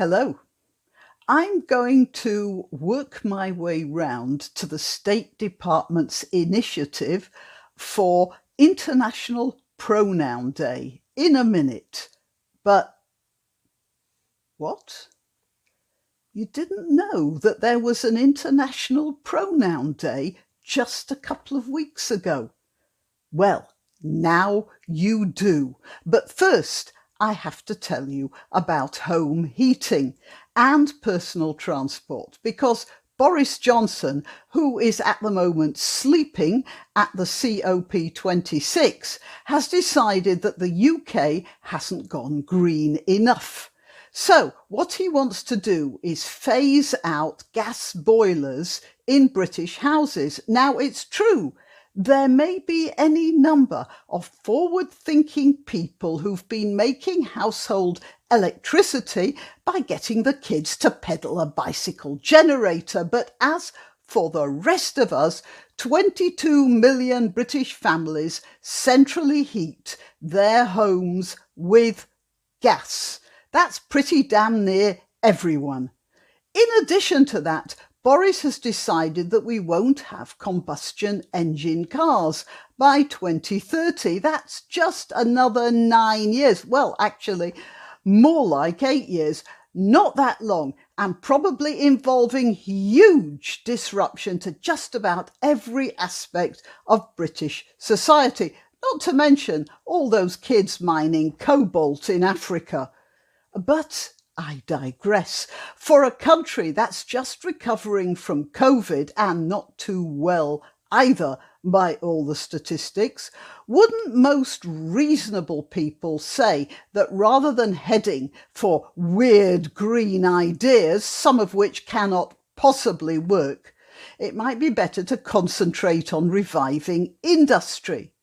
Hello. I'm going to work my way round to the State Department's initiative for International Pronoun Day in a minute. But what? You didn't know that there was an International Pronoun Day just a couple of weeks ago? Well, now you do. But first, I have to tell you about home heating and personal transport because Boris Johnson, who is at the moment sleeping at the COP26, has decided that the UK hasn't gone green enough. So what he wants to do is phase out gas boilers in British houses. Now, it's true. There may be any number of forward-thinking people who've been making household electricity by getting the kids to pedal a bicycle generator. But as for the rest of us, 22 million British families centrally heat their homes with gas. That's pretty damn near everyone. In addition to that, Boris has decided that we won't have combustion engine cars by 2030. That's just another 9 years. Well, actually, more like 8 years. Not that long, and probably involving huge disruption to just about every aspect of British society. Not to mention all those kids mining cobalt in Africa. But I digress. For a country that's just recovering from COVID and not too well either by all the statistics, wouldn't most reasonable people say that rather than heading for weird green ideas, some of which cannot possibly work, it might be better to concentrate on reviving industry?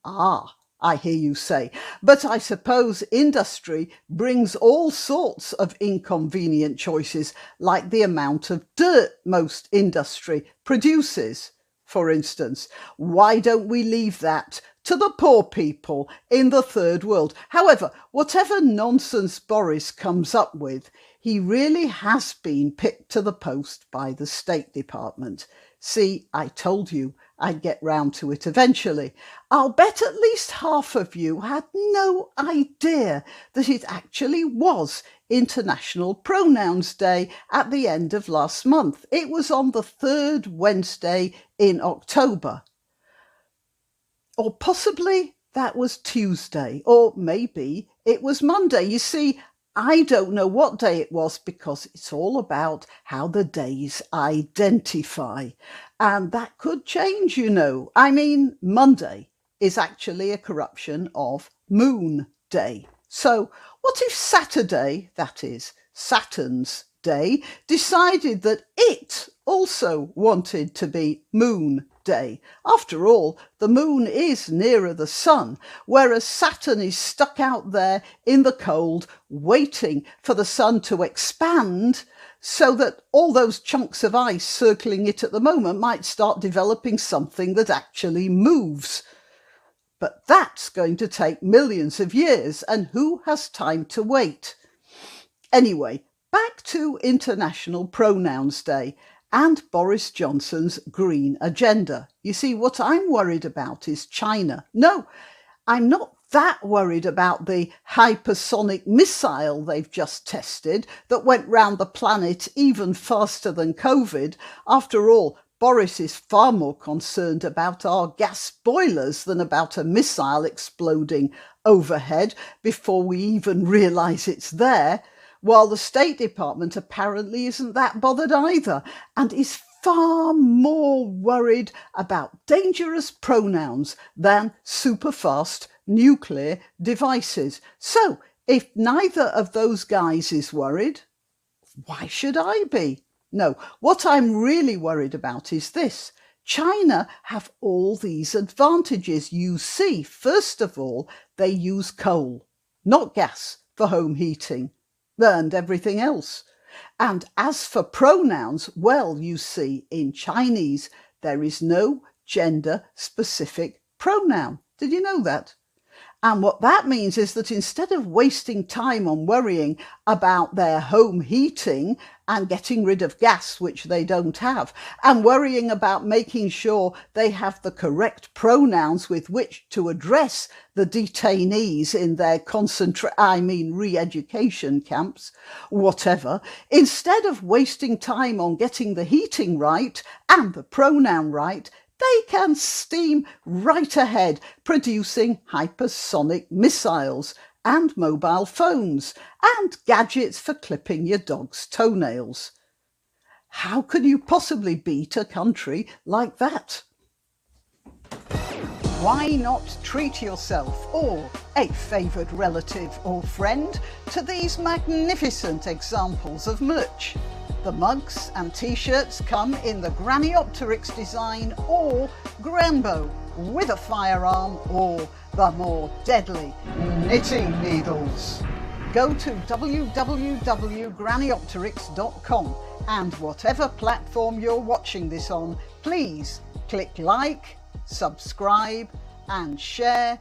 Ah, I hear you say, but I suppose industry brings all sorts of inconvenient choices, like the amount of dirt most industry produces, for instance. Why don't we leave that to the poor people in the third world? However, whatever nonsense Boris comes up with, he really has been picked to the post by the State Department. See, I told you I'd get round to it eventually. I'll bet at least half of you had no idea that it actually was International Pronouns Day at the end of last month. It was on the third Wednesday in October. Or possibly that was Tuesday, or maybe it was Monday. You see, I don't know what day it was because it's all about how the days identify. And that could change, you know. I mean, Monday is actually a corruption of Moon Day. So what if Saturday, that is Saturn's Day, decided that it also wanted to be Moon Day? After all, the moon is nearer the sun, whereas Saturn is stuck out there in the cold, waiting for the sun to expand so that all those chunks of ice circling it at the moment might start developing something that actually moves. But that's going to take millions of years, and who has time to wait? Anyway, back to International Pronouns Day and Boris Johnson's green agenda. You see, what I'm worried about is China. No, I'm not that worried about the hypersonic missile they've just tested that went round the planet even faster than COVID. After all, Boris is far more concerned about our gas boilers than about a missile exploding overhead before we even realise it's there, while the State Department apparently isn't that bothered either and is far more worried about dangerous pronouns than super-fast nuclear devices. So, if neither of those guys is worried, why should I be? No, what I'm really worried about is this. China have all these advantages. You see, first of all, they use coal, not gas, for home heating and everything else. And as for pronouns, well, you see, in Chinese, there is no gender-specific pronoun. Did you know that? And what that means is that instead of wasting time on worrying about their home heating and getting rid of gas, which they don't have, and worrying about making sure they have the correct pronouns with which to address the detainees in their re-education camps, whatever, instead of wasting time on getting the heating right and the pronoun right, they can steam right ahead, producing hypersonic missiles and mobile phones and gadgets for clipping your dog's toenails. How can you possibly beat a country like that? Why not treat yourself or a favoured relative or friend to these magnificent examples of merch? The mugs and t-shirts come in the Graniopteryx design or Granbo with a firearm or the more deadly knitting needles. Go to www.graniopteryx.com and whatever platform you're watching this on, please click like, subscribe and share.